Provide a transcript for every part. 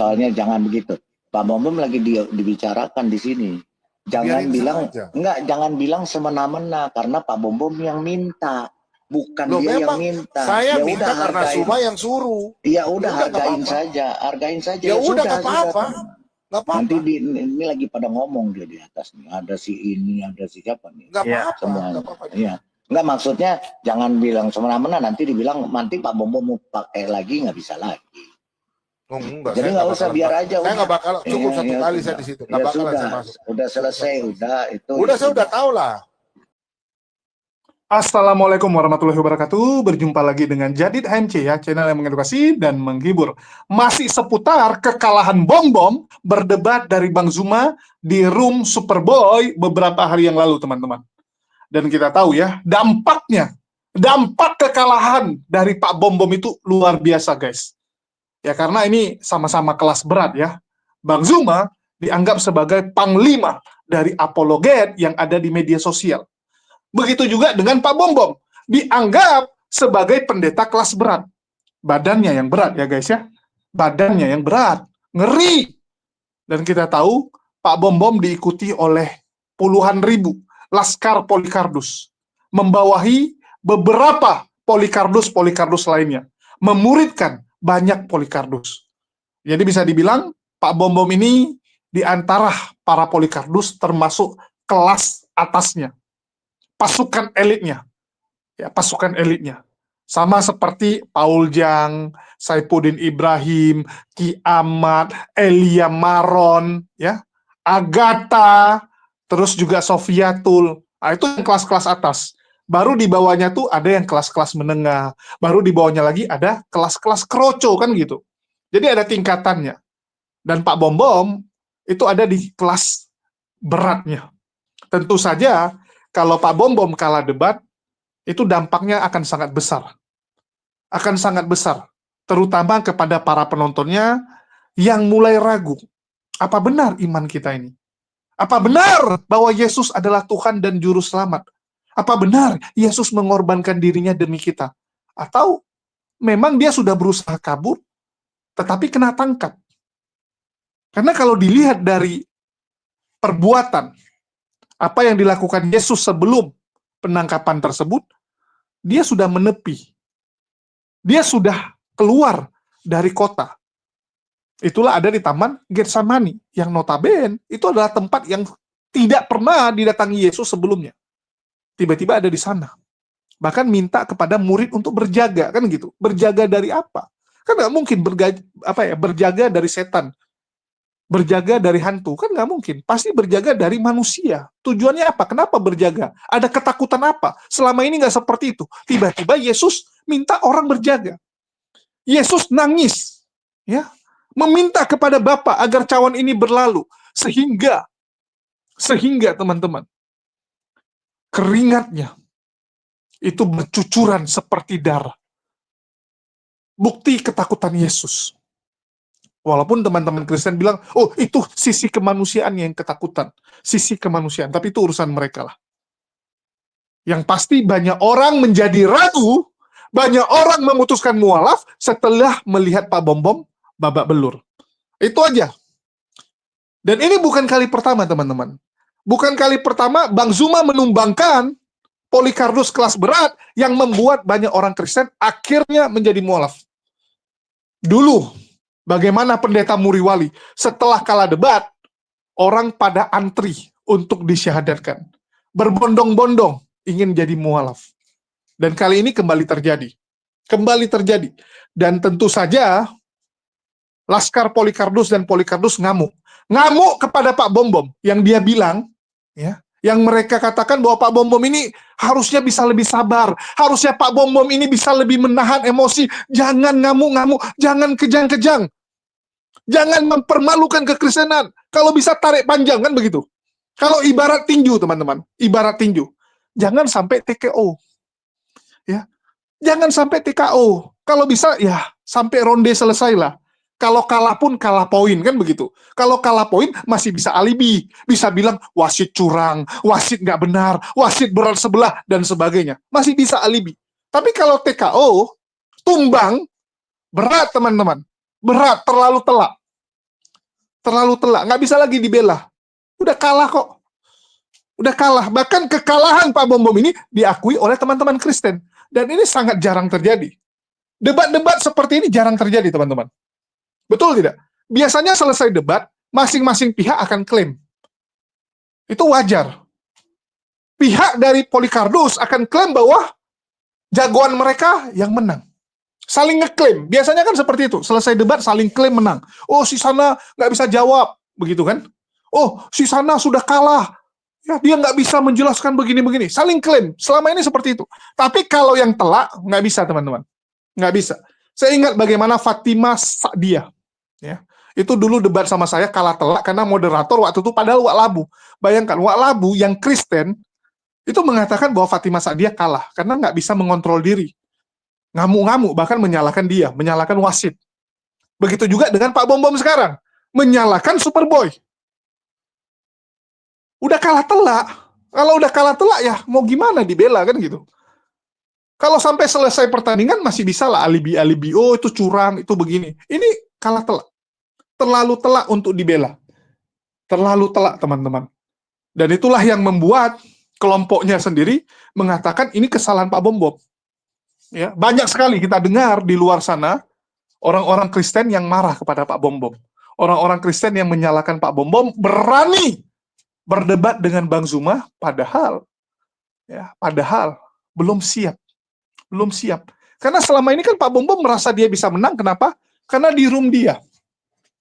Soalnya jangan begitu. Pak Bom lagi dibicarakan di sini. Jangan Biarin bilang saja. enggak, jangan bilang semena-mena karena Pak Bom yang minta, bukan Loh, dia yang memang minta. saya Ya minta udah karena hargain. Suma yang suruh. Ya udah Nggak hargain apa-apa. saja, hargain saja. Ya Ya udah, sudah, nggak apa-apa. Nggak Nanti apa-apa. ini lagi pada ngomong dia di atas nih. Ada si ini, ada si siapa nih. Nggak Iya, apa-apa. semua. Nggak apa-apa. Iya. Enggak, maksudnya jangan bilang semena-mena, nanti dibilang nanti Pak Bom mau pakai lagi nggak bisa lagi. Oh, enggak, Jadi nggak usah, biar aja. Saya nggak bakal, cukup satu kali sudah. saya di situ. Ya Nggak bakalan sudah, saya masuk. udah selesai, udah itu. Udah, ya saya udah tahu lah. Assalamualaikum warahmatullahi wabarakatuh. Berjumpa lagi dengan Jadid HMC ya, channel yang mengedukasi dan menghibur. Masih seputar kekalahan Bom berdebat dari Bang Zuma di room Superboy beberapa hari yang lalu, teman-teman. Dan kita tahu ya, dampak kekalahan dari Pak Bom itu luar biasa, guys. Ya, karena ini sama-sama kelas berat ya. Bang Zuma dianggap sebagai panglima dari apologet yang ada di media sosial. Begitu juga dengan Pak Bom, dianggap sebagai pendeta kelas berat. Badannya yang berat ya guys ya. Badannya yang berat, ngeri. Dan kita tahu Pak Bom diikuti oleh puluhan ribu laskar Polikardus, membawahi beberapa Polikardus lainnya, memuridkan banyak Polikardus. Jadi bisa dibilang Pak Bom ini di antara para Polikardus termasuk kelas atasnya. Pasukan elitnya, ya pasukan elitnya, sama seperti Paul Jang, Saifuddin Ibrahim, Ki Ahmad, Elia Maron, ya, Agatha, terus juga Sofiatul. Nah, itu yang kelas-kelas atas. Baru di bawahnya tuh ada yang kelas-kelas menengah, baru di bawahnya lagi ada kelas-kelas kroco kan gitu. Jadi ada tingkatannya. Dan Pak Bom itu ada di kelas beratnya. Tentu saja kalau Pak Bom kalah debat, itu dampaknya akan sangat besar. Akan sangat besar. Terutama kepada para penontonnya yang mulai ragu. Apa benar iman kita ini? Apa benar bahwa Yesus adalah Tuhan dan Juru Selamat? Apa benar Yesus mengorbankan dirinya demi kita? Atau memang dia sudah berusaha kabur, tetapi kena tangkap? Karena kalau dilihat dari perbuatan, apa yang dilakukan Yesus sebelum penangkapan tersebut, dia sudah menepi. Dia sudah keluar dari kota. Itulah ada di Taman Getsemani, yang notabene itu adalah tempat yang tidak pernah didatangi Yesus sebelumnya. Tiba-tiba ada di sana. Bahkan minta kepada murid untuk berjaga, kan gitu. Berjaga dari apa? Kan nggak mungkin berjaga dari setan. Berjaga dari hantu, kan nggak mungkin. Pasti berjaga dari manusia. Tujuannya apa? Kenapa berjaga? Ada ketakutan apa? Selama ini nggak seperti itu. Tiba-tiba Yesus minta orang berjaga. Yesus nangis, ya, meminta kepada Bapa agar cawan ini berlalu. Sehingga teman-teman, keringatnya itu bercucuran seperti darah. Bukti ketakutan Yesus. Walaupun teman-teman Kristen bilang, oh itu sisi kemanusiaan yang ketakutan. Sisi kemanusiaan, tapi itu urusan mereka lah. Yang pasti banyak orang menjadi ragu, banyak orang memutuskan mualaf setelah melihat Pak Bom babak belur. Itu aja. Dan ini bukan kali pertama, teman-teman. Bukan kali pertama Bang Zuma menumbangkan Polikardus kelas berat yang membuat banyak orang Kristen akhirnya menjadi mualaf. Dulu, bagaimana pendeta Muriwali setelah kalah debat, orang pada antri untuk disyahadatkan. Berbondong-bondong ingin jadi mualaf. Dan kali ini kembali terjadi. Dan tentu saja laskar Polikardus dan Polikardus ngamuk. Ngamuk kepada Pak Bom yang dia bilang, ya, yang mereka katakan bahwa Pak Bom ini harusnya bisa lebih sabar. Harusnya Pak Bom ini bisa lebih menahan emosi. Jangan ngamuk-ngamuk, jangan kejang-kejang. Jangan mempermalukan kekristenan. Kalau bisa tarik panjang, kan begitu. Kalau ibarat tinju, teman-teman, ibarat tinju, jangan sampai TKO. Ya. Jangan sampai TKO. Kalau bisa, ya, sampai ronde selesai lah. Kalau kalah pun kalah poin, kan begitu. Kalau kalah poin masih bisa alibi, bisa bilang wasit curang, wasit nggak benar, wasit berat sebelah, dan sebagainya. Masih bisa alibi. Tapi kalau TKO, tumbang, berat teman-teman. Berat, terlalu telak. terlalu telak, nggak bisa lagi dibela. Udah kalah kok. Udah kalah. Bahkan kekalahan Pak Bom Bom ini diakui oleh teman-teman Kristen. Dan ini sangat jarang terjadi. Debat-debat seperti ini jarang terjadi, teman-teman. Betul tidak? Biasanya selesai debat, masing-masing pihak akan klaim. Itu wajar. Pihak dari Polycarpus akan klaim bahwa jagoan mereka yang menang. Saling ngeklaim. Biasanya kan seperti itu. Selesai debat, saling klaim menang. Oh, si sana nggak bisa jawab. Begitu kan? Oh, si sana sudah kalah. Ya, dia nggak bisa menjelaskan begini-begini. Saling klaim. Selama ini seperti itu. Tapi kalau yang telak, nggak bisa, teman-teman. Nggak bisa. Saya ingat bagaimana Fatimah Sa'diyah. Ya. Itu dulu debat sama saya kalah telak karena moderator waktu itu padahal Wak Labu. Bayangkan, Wak Labu yang Kristen itu mengatakan bahwa Fatimah Sa'diyah kalah karena nggak bisa mengontrol diri. Ngamuk-ngamuk, bahkan menyalahkan dia, menyalahkan wasit. Begitu juga dengan Pak Bom Bom sekarang. Menyalahkan Superboy. Udah kalah telak. Kalau udah kalah telak ya mau gimana dibela kan gitu. Kalau sampai selesai pertandingan masih bisa lah alibi-alibi. Oh itu curang, itu begini. Ini kalah telak. Terlalu telak untuk dibela. Terlalu telak teman-teman. Dan itulah yang membuat kelompoknya sendiri mengatakan ini kesalahan Pak Bom Bom. Ya, banyak sekali kita dengar di luar sana orang-orang Kristen yang marah kepada Pak Bom Bom. Orang-orang Kristen yang menyalahkan Pak Bom Bom berani berdebat dengan Bang Zuma padahal belum siap. Belum siap. Karena selama ini kan Pak Bom Bom merasa dia bisa menang. Kenapa? Karena di room dia.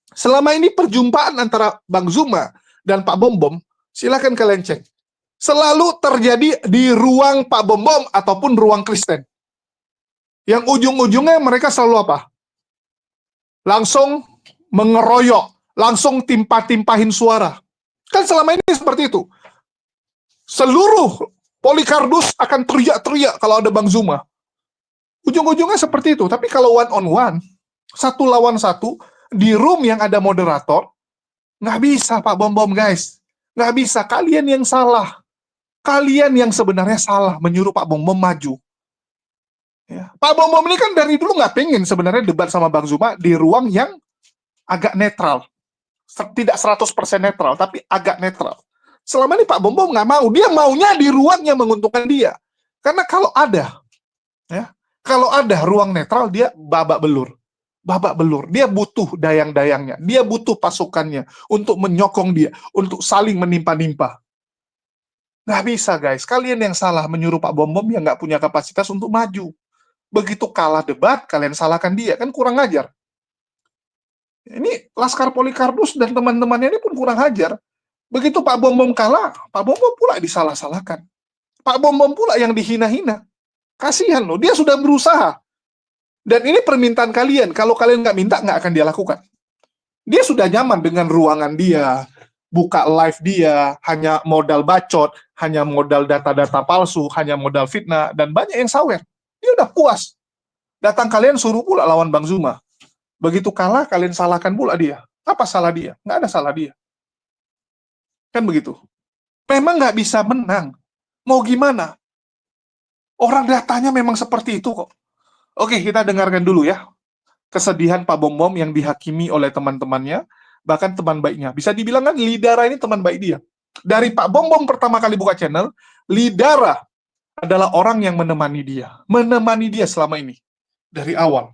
Selama ini perjumpaan antara Bang Zuma dan Pak Bom Bom, silakan kalian cek. Selalu terjadi di ruang Pak Bom Bom ataupun ruang Kristen. Yang ujung-ujungnya mereka selalu apa? Langsung mengeroyok, langsung timpa-timpahin suara. Kan selama ini seperti itu. Seluruh Polycarpus akan teriak-teriak kalau ada Bang Zuma. Ujung-ujungnya seperti itu. Tapi kalau one on one, satu lawan satu, di room yang ada moderator, nggak bisa Pak Bom Bom guys. Nggak bisa, kalian yang salah. Kalian yang sebenarnya salah menyuruh Pak Bom Bom maju. Ya. Pak Bom Bom ini kan dari dulu nggak pengen sebenarnya debat sama Bang Zuma di ruang yang agak netral. Tidak 100% netral, tapi agak netral. Selama ini Pak Bom Bom nggak mau. Dia maunya di ruang yang menguntungkan dia. Karena kalau ada ruang netral, dia babak belur. Babak belur. Dia butuh dayang-dayangnya. Dia butuh pasukannya untuk menyokong dia, untuk saling menimpa-nimpa. Nggak bisa, guys. Kalian yang salah menyuruh Pak Bom Bom yang nggak punya kapasitas untuk maju. Begitu kalah debat, kalian salahkan dia. Kan kurang ajar. Ini Laskar Polycarpus dan teman-temannya ini pun kurang ajar. Begitu Pak Bom Bom kalah, Pak Bom Bom pula disalah-salahkan. Pak Bom Bom pula yang dihina-hina. Kasihan loh, dia sudah berusaha. Dan ini permintaan kalian. Kalau kalian nggak minta, nggak akan dia lakukan. Dia sudah nyaman dengan ruangan dia, buka live dia, hanya modal bacot, hanya modal data-data palsu, hanya modal fitnah, dan banyak yang sawer. Dia udah puas. Datang kalian suruh pula lawan Bang Zuma. Begitu kalah, kalian salahkan pula dia. Apa salah dia? Nggak ada salah dia. Kan begitu. Memang nggak bisa menang. Mau gimana? Orang datanya memang seperti itu kok. Oke, kita dengarkan dulu ya. Kesedihan Pak Bom Bom yang dihakimi oleh teman-temannya, bahkan teman baiknya. Bisa dibilang kan Lidara ini teman baik dia. Dari Pak Bom Bom pertama kali buka channel, Lidara adalah orang yang menemani dia. Menemani dia selama ini. Dari awal.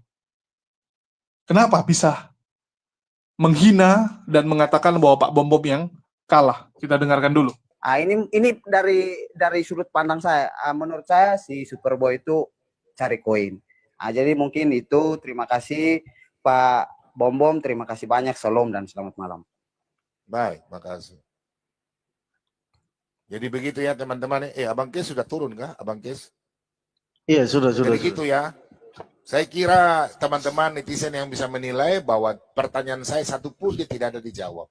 Kenapa bisa menghina dan mengatakan bahwa Pak Bom Bom yang kalah? Kita dengarkan dulu. Ini dari sudut pandang saya. Menurut saya si Superboy itu cari koin. Jadi mungkin itu. Terima kasih Pak Bom Bom. Terima kasih banyak. Salam dan selamat malam. Baik, makasih. Jadi begitu ya teman-teman. Abang Kes sudah turun kah? Abang Kes? Iya, sudah. Jadi gitu ya. Saya kira teman-teman netizen yang bisa menilai bahwa pertanyaan saya satu pun dia tidak ada dijawab.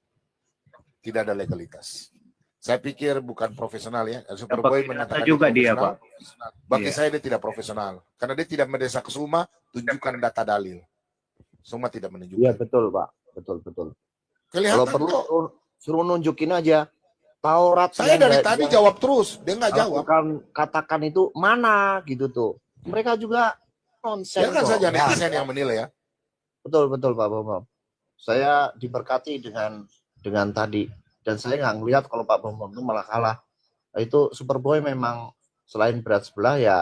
Tidak ada legalitas. Saya pikir bukan profesional ya. Superboy mengatakan juga dia, Pak. Bagi saya dia tidak profesional. Karena dia tidak mendesak ke Suma, tunjukkan data dalil. Suma tidak menunjukkan. Iya, betul, Pak. Betul. Kelihatan Kalau perlu kok. suruh nunjukin aja. Taurat Saya yang dari tadi jawab terus, dia nggak jawab. Katakan itu mana gitu tuh. Mereka juga nonsen. Biarkan saja netizen yang menilai ya. Betul Pak Bom. saya diberkati dengan tadi, dan saya nggak ngelihat kalau Pak Bom Bom itu malah kalah. Itu Superboy memang selain berat sebelah ya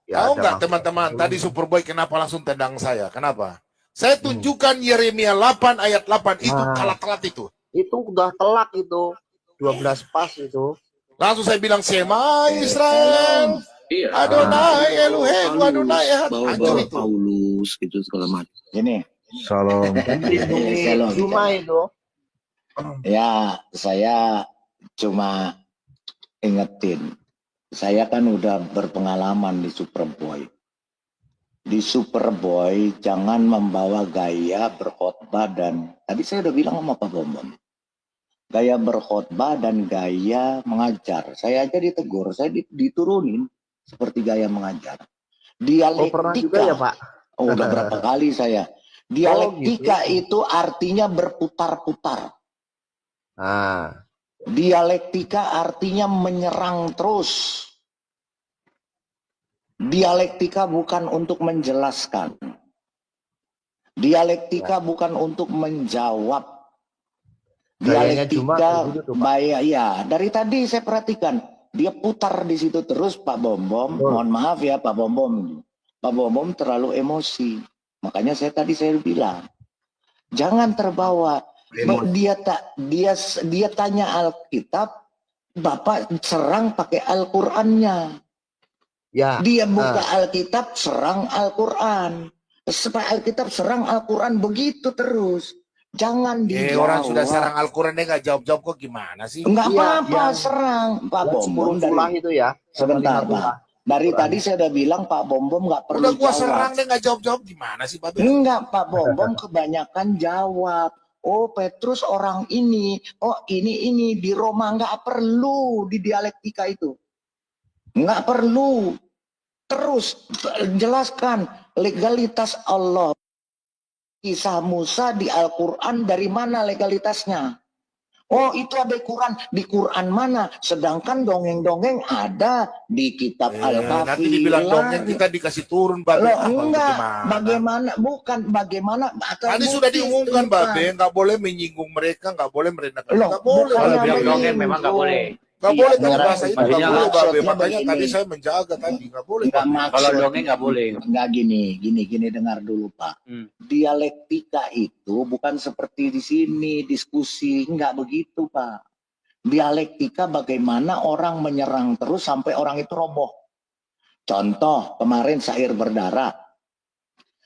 Tahu ada nggak maksud teman-teman, tertentu. tadi Superboy kenapa langsung tendang saya? Kenapa? Saya tunjukkan Yeremia 8 ayat 8 itu Nah. kalah telat itu. Itu udah telak itu 12 pas itu. Langsung saya bilang Shema Israel, Iya. Adonai Elohim, Adonai Ehad. Hancur Bawa-bawa itu. Paulus gitu segala macam. Ini Dan melindungi Shalom. Zuma itu. ya saya cuma ingetin, saya kan udah berpengalaman di Superboy. Di Superboy jangan membawa gaya berkhotbah dan tadi saya udah bilang sama Pak Bombom. Gaya berkhotbah dan gaya mengajar. Saya aja ditegur, saya diturunin seperti gaya mengajar. Oh pernah juga ya Pak? Oh, udah berapa kali saya. Dialektika itu artinya berputar-putar. Nah, Dialektika artinya menyerang terus. Dialektika bukan untuk menjelaskan. Dialektika bukan untuk menjawab. Gayanya Juma Dialektika kayak gitu tuh, Pak. ya dari tadi saya perhatikan dia putar di situ terus Pak Bombom. Mohon maaf ya Pak Bombom. Pak Bombom terlalu emosi. Makanya saya bilang jangan terbawa. Dia tanya Alkitab, Bapak serang pakai Al-Qur'annya. Ya. Dia buka Alkitab, serang Al-Quran. Supaya Alkitab serang Al-Quran begitu terus. Jangan dijawab. Orang sudah serang Al-Quran dia nggak jawab-jawab kok gimana sih? Enggak Iya, apa-apa, yang- serang. Pak Bombom Pulang dari... itu ya. Sebentar, Sama Pak. Dari tadi saya udah bilang Pak Bombom nggak perlu Udah gua jawab. serang dia nggak jawab-jawab gimana sih Pak? Enggak, Pak Bombom kebanyakan jawab. Oh, Petrus orang ini. Oh, ini. Di Roma nggak perlu di dialektika itu. Nggak perlu. Terus jelaskan legalitas Allah. Kisah Musa di Al-Quran dari mana legalitasnya? Oh itu ada Quran. Di Quran mana? Sedangkan dongeng-dongeng ada di kitab Al-Kahfi. Nanti dibilang dongeng kita dikasih turun Babe. Loh, Apa enggak. bagaimana? Bagaimana? Bukan bagaimana. Tadi sudah diumumkan Babe, nggak boleh menyinggung mereka, nggak boleh merendahkan. Loh, Nggak boleh. bukannya Kalau bilang begitu. dongeng memang nggak boleh. Nggak Iya, boleh tadi sekarang bahasa itu nggak maksudnya boleh Babe. maksudnya Makanya begini. tadi saya menjaga tadi nggak boleh. Enggak Babe. maksud. Kalau dongeng nggak boleh. Enggak gini dengar dulu Pak. Dialektika itu bukan seperti di sini diskusi, enggak begitu Pak. Dialektika bagaimana orang menyerang terus sampai orang itu roboh. Contoh kemarin Syair Berdarah.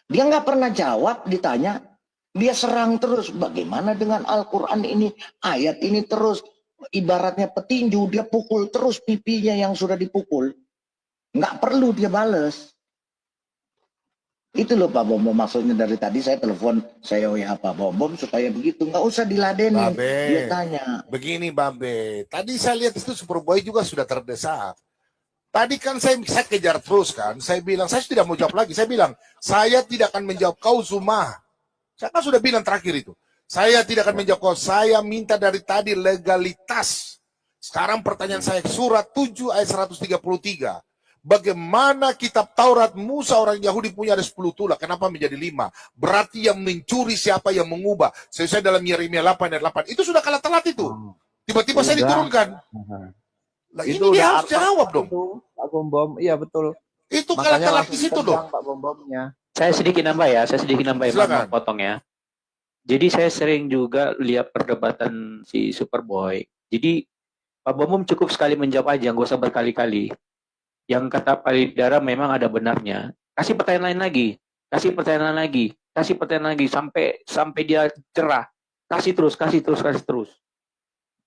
Dia nggak pernah jawab ditanya. Dia serang terus. Bagaimana dengan Al-Quran ini? Ayat ini terus. Ibaratnya petinju. Dia pukul terus pipinya yang sudah dipukul. Nggak perlu dia bales. Itu loh Pak Bombom. Maksudnya dari tadi saya telepon. Saya WA Pak Bombom supaya begitu. Nggak usah diladenin. Babe. Dia tanya. Begini Babe, tadi saya lihat itu Superboy juga sudah terdesak. Tadi kan saya kejar terus kan, saya bilang saya tidak mau jawab lagi. Saya bilang saya tidak akan menjawab kau Zuma. Saya kan sudah bilang terakhir itu. Saya tidak akan menjawab kau. Saya minta dari tadi legalitas. Sekarang pertanyaan saya surat 7 ayat 133. Bagaimana kitab Taurat Musa orang Yahudi punya ada 10 tulah, kenapa menjadi 5? Berarti yang mencuri siapa yang mengubah? Sesuai dalam Yeremia 8 ayat 8. Itu sudah kalah telat itu. Tiba-tiba saya diturunkan. Nah, ini itu dia udah harus jawab dong. Itu, Pak Bom Bom, iya betul. Itu kalah telat langsung di situ tendang dong. Pak Bom Bomnya. Saya sedikit nambah ya, Silakan. maaf potong ya. Jadi saya sering juga lihat perdebatan si Superboy. Jadi Pak Bom cukup sekali menjawab aja, nggak usah berkali-kali. Yang kata Pak Lidara memang ada benarnya. Kasih pertanyaan lain lagi, kasih pertanyaan lagi, kasih pertanyaan lagi sampai dia cerah. Kasih terus.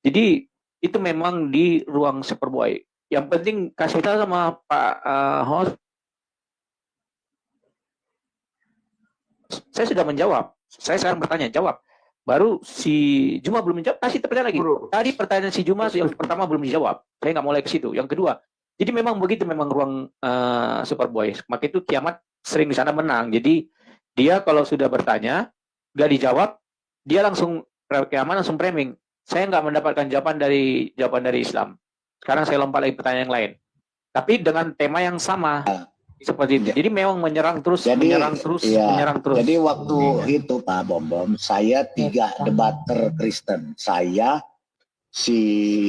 Jadi itu memang di ruang Superboy. Yang penting kasih tahu sama Pak host. Saya sudah menjawab. Saya sekarang bertanya, jawab. Baru si Juma belum menjawab, kasih pertanyaan lagi. Tadi pertanyaan si Juma yang pertama belum dijawab. Saya nggak mulai ke situ. Yang kedua, jadi memang begitu memang ruang Superboy. Maka itu Kiamat sering di sana menang. Jadi dia kalau sudah bertanya, nggak dijawab, dia langsung Kiamat langsung framing. Saya nggak mendapatkan jawaban dari Islam. Sekarang saya lompat lagi pertanyaan yang lain. Tapi dengan tema yang sama. Seperti itu. Jadi memang menyerang terus, Jadi, menyerang terus, iya. menyerang terus. Jadi waktu itu Pak Bom, saya 3 debater Kristen. Saya, si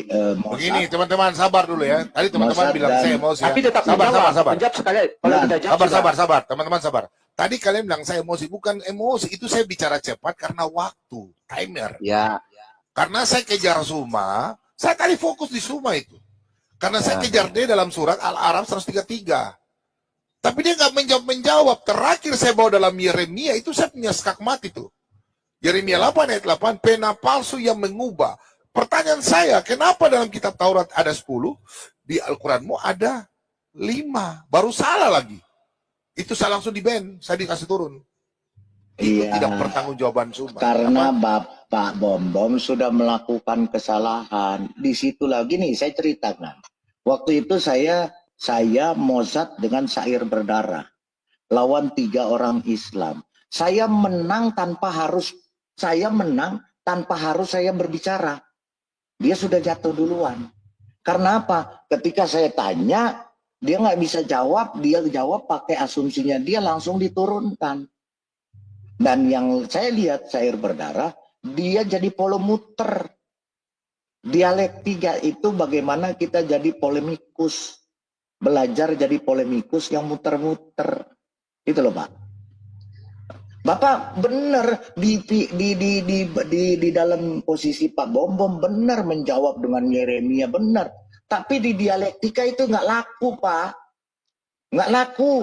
Begini Mossad, teman-teman, sabar dulu ya. Tadi teman-teman Mossad bilang dan- saya emosi. Tapi Ya. tetap Sabar, menjawab. sabar, sabar. Menjawab sekali. Kalau Nah, kita jawab Sabar. Teman-teman sabar. Tadi kalian bilang saya emosi, bukan emosi. Itu saya bicara cepat karena waktu, timer. Ya, Karena saya kejar Suma, saya tadi fokus di Suma itu. Karena saya kejar dia dalam surat Al-Araf 133. Tapi dia nggak menjawab. Terakhir saya bawa dalam Yeremia, itu saya punya skakmat itu. Yeremia 8 ayat 8, pena palsu yang mengubah. Pertanyaan saya, kenapa dalam kitab Taurat ada 10, di Al-Quranmu ada 5, baru salah lagi. Itu saya langsung di-ban, saya dikasih turun. Itu Iya. tidak pertanggungjawaban Suma. Karena Apa? Bapak Bom sudah melakukan kesalahan. Di situ lagi nih saya ceritakan. Waktu itu saya Mossad dengan Syair Berdarah lawan 3 orang Islam. Saya menang tanpa harus saya berbicara. Dia sudah jatuh duluan. Karena apa? Ketika saya tanya, dia nggak bisa jawab. Dia jawab pakai asumsinya. Dia langsung diturunkan. Dan yang saya lihat Syair Berdarah, dia jadi polomuter. Dialektika itu bagaimana kita jadi polemikus. Belajar jadi polemikus yang muter-muter. Itu loh Pak. Bapak benar di dalam posisi Pak Bom benar menjawab dengan Yeremia benar. Tapi di dialektika itu nggak laku Pak. Nggak laku.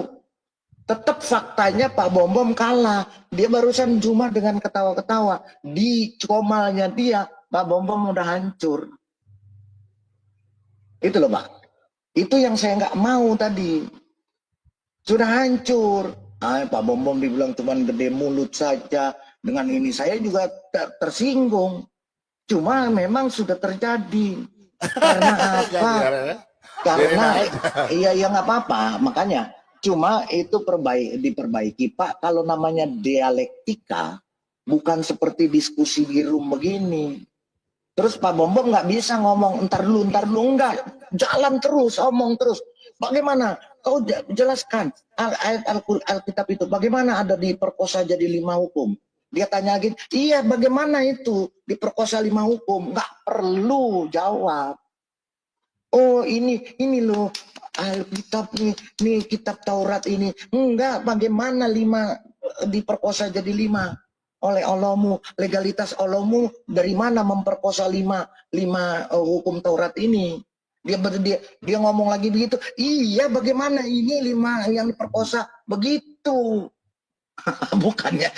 Tetap faktanya Pak Bom kalah. Dia barusan cuma dengan ketawa-ketawa. Di komalnya dia, Pak Bom udah hancur. Itu loh Pak. Itu yang saya nggak mau tadi. Sudah hancur. Pak Bom dibilang cuman gede mulut saja. Dengan ini saya juga tersinggung. Cuma memang sudah terjadi. Karena apa? Karena iya nggak apa-apa. Makanya cuma itu diperbaiki Pak. Kalau namanya dialektika bukan seperti diskusi di room begini. Terus Pak Bom nggak bisa ngomong entar dulu enggak, jalan terus, omong terus. Bagaimana? Kau jelaskan ayat Alkitab itu. Bagaimana ada diperkosa jadi 5 hukum? Dia tanya lagi, iya bagaimana itu diperkosa 5 hukum? Nggak perlu jawab. Oh ini loh Alkitab nih kitab Taurat ini. Enggak, bagaimana 5 diperkosa jadi 5? Oleh Allahmu, legalitas Allahmu dari mana memperkosa 5 hukum Taurat ini? Dia ngomong lagi begitu. Iya, bagaimana ini 5 yang diperkosa begitu? Bukannya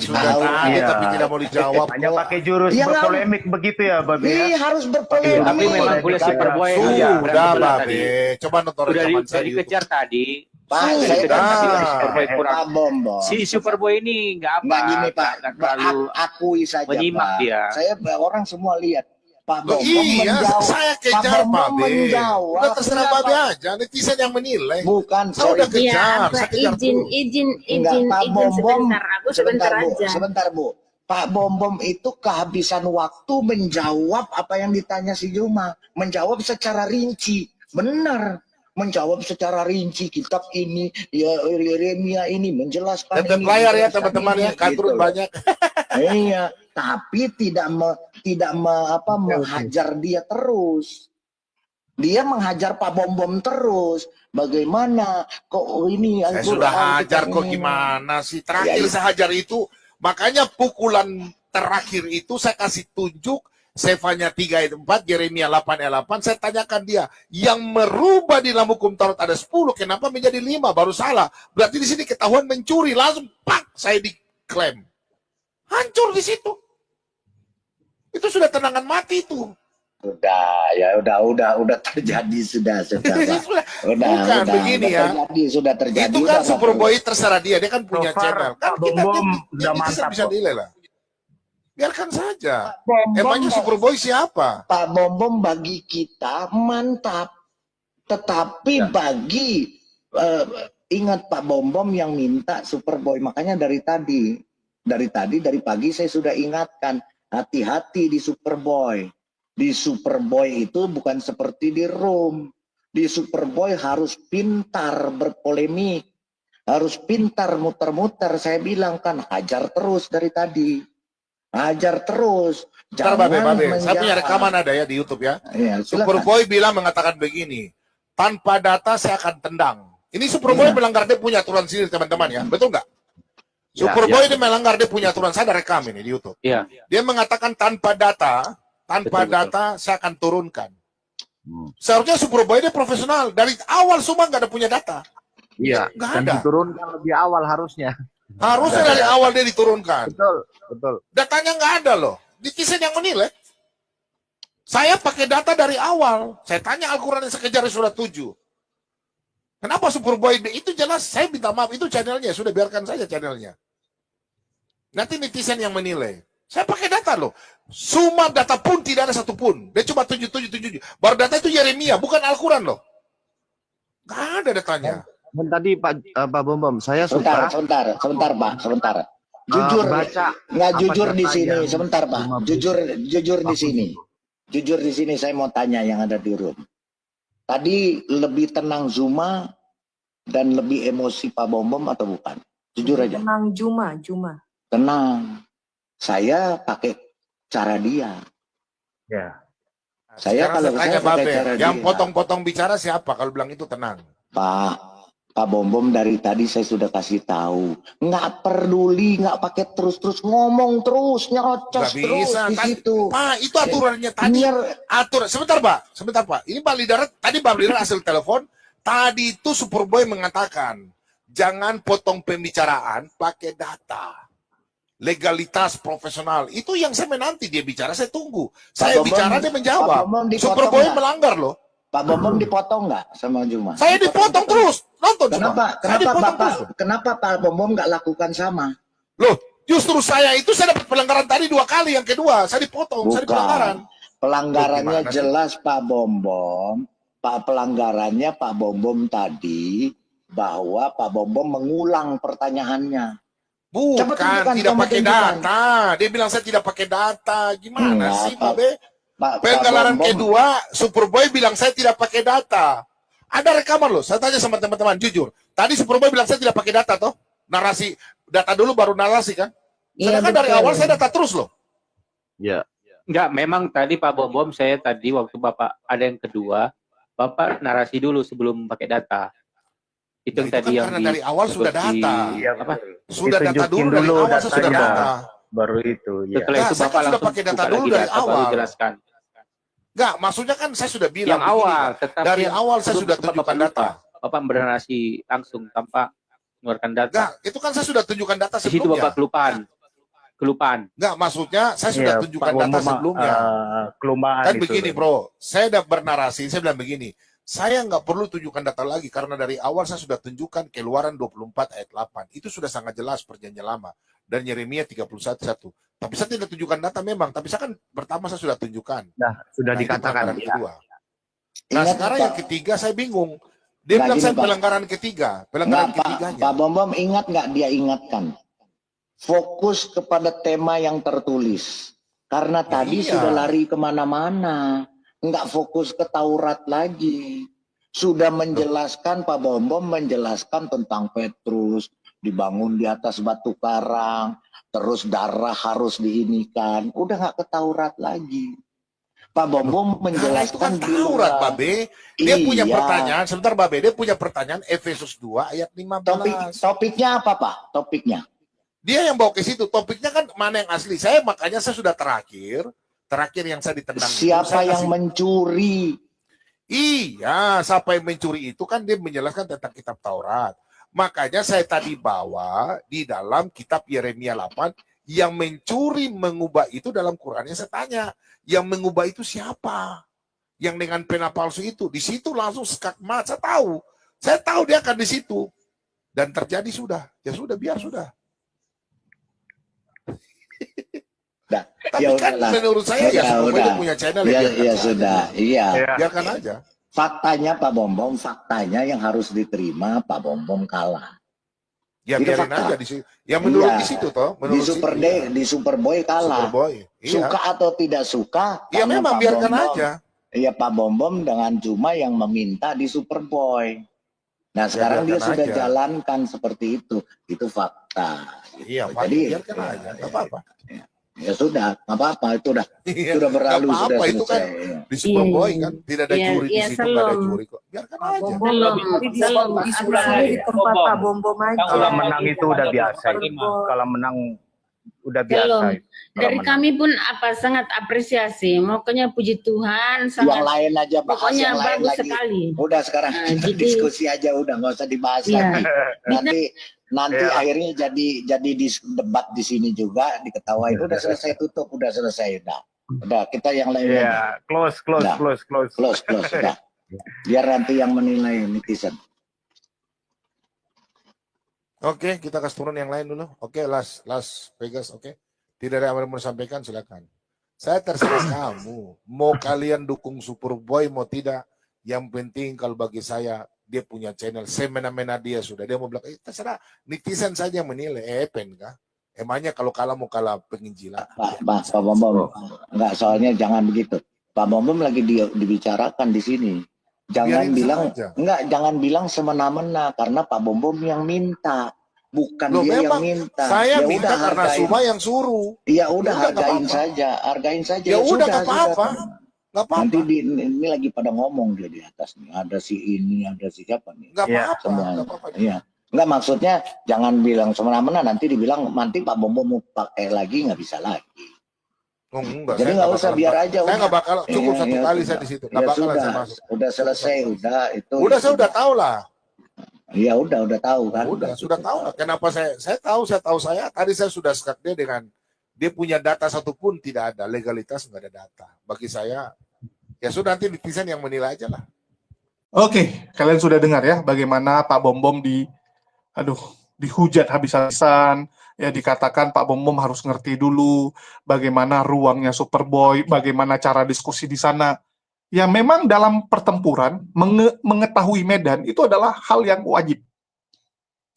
sudah tahu tapi tidak mau dijawab. Hanya pakai jurus Ya, berpolemik begitu ya, Babe ya. Iya, harus berpolemik. Tapi memang boleh Superboy Sudah, Babe. Coba nonton Sudah rekaman saya di dikejar tadi. Pak, Sudah saya dikejar tadi Ah. si Superboy kurang. Pak Bom. Si Superboy ini nggak apa. Nggak gini Pak, nggak terlalu akui saja menyimak Pak. dia. Saya orang semua lihat. Pak Loh, Bom iya, menjawab. saya kejar Pak Bom Babe. menjawab. Udah terserah Kenapa? Babe aja, netizen yang menilai. Bukan, Saya udah sorry. kejar, Iya, saya kejar terus. Enggak, Pak Bom sebentar. Aku sebentar Bu, aja. sebentar Bu. Pak Bom itu kehabisan waktu menjawab apa yang ditanya si Juma. Menjawab secara rinci. Benar. Menjawab secara rinci kitab ini, ya Yeremia ini menjelaskan Tetap ini. layar ya menjelaskan teman-teman ini, ya, katrun gitu. banyak. Iya, tapi tidak menghajar dia terus. Dia menghajar Pak Bom terus. Bagaimana kok ini Saya sudah hajar kok gimana sih? Terakhir Ya, saya hajar itu, makanya pukulan terakhir itu saya kasih tunjuk Sefanya 3 ayat 4, Yeremia 8 ayat 8, saya tanyakan dia, yang merubah di dalam hukum Taurat ada 10, kenapa menjadi 5? Baru salah. Berarti di sini ketahuan mencuri, langsung pak, saya diklaim. Hancur di situ. Itu sudah tenangan mati itu. Udah terjadi sudah Pak. Bukan begini ya. Sudah terjadi. Itu kan udah, Superboy terserah dia kan punya So far, channel. Kan Pak kita Bom udah netizen mantap bisa kok. nilai lah. Biarkan saja. Bom Emangnya Superboy siapa? Pak Bom bagi kita mantap. Tetapi bagi ingat Pak Bom yang minta Superboy, makanya dari pagi saya sudah ingatkan, hati-hati di Superboy. Di Superboy itu bukan seperti di room. di Superboy harus pintar berpolemik, harus pintar muter-muter. Saya bilang kan, hajar terus dari tadi, hajar terus. Bentar, Jangan Babe. Saya punya menjawab. rekaman ada ya di YouTube ya. Ya, silakan. Superboy bilang mengatakan begini, tanpa data saya akan tendang. Ini Superboy Iya. melanggar, dia punya aturan sendiri teman-teman ya, betul nggak? Ya, Superboy ya. dia melanggar, dia punya aturan. Saya ada rekam ini di YouTube. Iya. Dia mengatakan tanpa data Betul. saya akan turunkan. Hmm. Seharusnya Superboy dia profesional. Dari awal semua nggak ada punya data. Iya, Nggak dan ada. diturunkan lebih awal harusnya. Harusnya dari awal dia diturunkan. Betul, betul. Datanya nggak ada loh. Netizen yang menilai. Saya pakai data dari awal. Saya tanya Al-Quran yang saya kejar surat 7. Kenapa Superboy itu jelas? Saya minta maaf, itu channelnya. Sudah biarkan saja channelnya. Nanti netizen yang menilai. Saya pakai data loh. Semua data pun tidak ada satupun. Dia cuma 7. Baru data itu Yeremia, bukan Al-Quran loh. Nggak ada datanya. Dan tadi Pak Bom, saya Sebentar, suka sebentar, Pak, sebentar. Jujur, baca nggak apa jujur di data sini, yang sebentar, Pak. 50. Jujur di sini. Jujur di sini saya mau tanya yang ada di room. Tadi lebih tenang Zuma dan lebih emosi Pak Bom atau bukan? Jujur aja. Tenang Juma. Tenang. Saya pakai cara dia. Ya. Saya Sekarang kalau saya tanya saya pakai Babe, cara yang dia. potong-potong bicara siapa kalau bilang itu tenang? Pak Bom dari tadi saya sudah kasih tahu, nggak peduli, nggak pakai terus ngomong terus, nyerocos Nggak terus bisa, di kan? situ. Pak, itu aturannya tadi. Sebentar Pak. Ini Bang Lidar hasil telepon. Tadi itu Superboy mengatakan, jangan potong pembicaraan pakai data. Legalitas profesional. Itu yang saya menanti dia bicara, saya tunggu. Saya Bom, bicara, dia menjawab. Pak Bom dipotong Superboy nggak? melanggar loh. Pak Bom dipotong nggak sama Juma? Saya dipotong terus. Nonton semua. Saya dipotong terus. Kenapa Pak Bom nggak lakukan sama? Loh, justru saya dapat pelanggaran tadi 2 kali. Yang kedua, saya dipotong. Saya di pelanggaran. Pelanggarannya Loh, gimana jelas Pak Bom. Pelanggarannya Pak Bom tadi bahwa Pak Bom mengulang pertanyaannya. Bukan, tunjukkan, tidak coba pakai tunjukkan. data. Dia bilang saya tidak pakai data. Gimana Enggak, sih, Pak. Babe? Pelanggaran Bom. kedua, Superboy bilang saya tidak pakai data. Ada rekaman loh. Saya tanya sama teman-teman, jujur. Tadi Superboy bilang saya tidak pakai data toh. Narasi, data dulu baru narasi kan. Iya, Sedangkan dari betul. awal saya data terus loh. ya. Enggak, memang tadi Pak Bom saya tadi waktu Bapak ada yang kedua, Bapak narasi dulu sebelum pakai data. Itu yang Nah, itu tadi kan yang karena dari awal sudah seperti- data. Iya, apa? Sudah data Ditunjukin dulu dari dulu awal saya sudah datanya. data. Baru itu, ya. Setelah Nah, itu saya Bapak kan sudah langsung pakai data buka dulu lagi dari data, baru awal. jelaskan. Enggak, maksudnya kan saya sudah bilang Yang begini, awal, Pak. tetapi Dari yang awal saya sebelum sudah Bapak tunjukkan lupa. data. Bapak bernarasi langsung tanpa mengeluarkan data. Enggak, itu kan saya sudah tunjukkan data Di situ sebelumnya. Bapak kelupaan. Enggak, maksudnya saya sudah Iya, tunjukkan Pak data Bom, sebelumnya. kelumaan Kan itu. begini bro, saya udah bernarasi, saya bilang begini, saya nggak perlu tunjukkan data lagi karena dari awal saya sudah tunjukkan keluaran 24 ayat 8. Itu sudah sangat jelas perjanjian lama. Dan Yeremia 31:1. Tapi saya tidak tunjukkan data memang, tapi saya kan pertama saya sudah tunjukkan. Nah, sudah Nah, itu dikatakan. pelanggaran Ya. kedua. Nah Ingat, sekarang Pak. yang ketiga saya bingung. Dia Nggak bilang gini, saya Pak. pelanggaran ketiga. Pelanggaran Nggak, ketiganya. Pak Bom ingat nggak dia ingatkan? Fokus kepada tema yang tertulis. Karena tadi iya. sudah lari kemana-mana. Nggak fokus ke Taurat lagi. Sudah menjelaskan, Pak Bom menjelaskan tentang Petrus. Dibangun di atas batu karang. Terus darah harus diinikan. Udah nggak ke Taurat lagi. Pak Bom Nah, itu menjelaskan kan Taurat, bilang, Babe. Dia punya iya. pertanyaan, sebentar Babe, dia punya pertanyaan Efesus 2 ayat 15. Topiknya apa Pak? Topiknya? Dia yang bawa ke situ. Topiknya kan mana yang asli. Makanya saya sudah terakhir yang saya ditendang. itu, Siapa saya yang kasih- mencuri? Iya, siapa yang mencuri itu kan dia menjelaskan tentang kitab Taurat. Makanya saya tadi bawa di dalam kitab Yeremia 8 yang mencuri mengubah itu dalam Qurannya saya tanya. Yang mengubah itu siapa? Yang dengan pena palsu itu. Di situ langsung skakmat. Saya tahu dia akan di situ. Dan terjadi sudah. Ya sudah, biar sudah. Nah, Tapi ya kan udahlah. menurut saya ya, Ya Superboy udah. dia punya channel Ya, biarkan ya saja. sudah, iya. Ya. Biarkan aja. Faktanya Pak Bom, faktanya yang harus diterima Pak Bom kalah. Ya Itu biarin fakta. aja di situ. Ya menurut Iya. di situ toh, Di menurut Superboy, situ, di Superboy kalah. Superboy. Iya. Suka atau tidak suka? Ya tanya memang Pak biarkan Bom. aja. Ya Pak Bom dengan Juma yang meminta di Superboy. Nah sekarang dia biarkan sudah aja. jalankan seperti itu fakta. Iya, Pak, Jadi biarkan ya, aja, nggak apa-apa. ya sudah, nggak apa-apa itu udah Iya, sudah berlalu, nggak sudah apa-apa, itu kan selesai. Ya. di Superboy Iya, kan tidak ada iya, juri di iya, situ, nggak ada Selom. juri kok. Biarkan aja. Belum, Tapi di belum. diskusi Apa di tempat Bom. Pak Bom aja. Kalau menang itu udah biasa. Kalau menang udah biasa. Belum. Kalau Dari menang. kami pun sangat apresiasi. Makanya puji Tuhan Yang sangat lain aja bahas pokoknya yang lain bagus lagi. sekali. Udah sekarang Nah, kita jadi- diskusi aja udah nggak usah dibahas Iya. lagi. Nanti Iya. akhirnya jadi debat di sini juga diketawain. Udah selesai tutup, udah selesai udah kita yang lain lagi. Iya, close. Nah. Close udah. Biar nanti yang menilai netizen. Oke, kita kasih turun yang lain dulu. Oke, Las Vegas, oke. Tidak ada yang mau sampaikan, silakan. Saya terserah kamu. Mau kalian dukung Superboy, mau tidak. Yang penting kalau bagi saya, dia punya channel. Semena-mena dia sudah. Dia mau bilang, terserah. Netizen saja yang menilai. Pen kah? Emangnya kalau kalah mau kalah penginjilan. Pak Bom, enggak, soalnya jangan begitu. Pak Bom lagi dibicarakan di sini. Jangan Biarin bilang saja. jangan bilang semena-mena karena Pak Bom yang minta, bukan Loh, dia yang memang minta. Saya Ya minta udah, karena hargain. Suma yang suruh. Ya udah Nggak hargain apa-apa. saja, hargain saja. Ya udah, nggak sudah. apa-apa. Nggak apa-apa. Nanti ini lagi pada ngomong dia di atas nih. Ada si ini, ada si siapa nih. Nggak Iya. apa-apa. Semua. Nggak apa-apa. Iya. Enggak, maksudnya jangan bilang semena-mena, nanti dibilang nanti Pak Bom mau pakai lagi nggak bisa lagi. Oh, enggak, Jadi saya nggak usah, bakalan- biar aja. Saya nggak bakal cukup Iya, satu iya, kali sudah. saya di situ. Ya Nggak bakalan sudah, saya masuk. udah selesai, udah itu. Udah, saya udah tahu lah. Ya udah tahu kan. Sudah tahu lah. Kenapa saya tahu saya. Tadi saya sudah sekat dia dengan dia punya data satupun tidak ada, legalitas nggak ada data. Bagi saya, ya sudah nanti netizen yang menilai aja lah. Oke, kalian sudah dengar ya bagaimana Pak Bom dihujat habis-habisan, ya dikatakan Pak Bom harus ngerti dulu bagaimana ruangnya Superboy, bagaimana cara diskusi di sana. Ya memang dalam pertempuran mengetahui medan itu adalah hal yang wajib.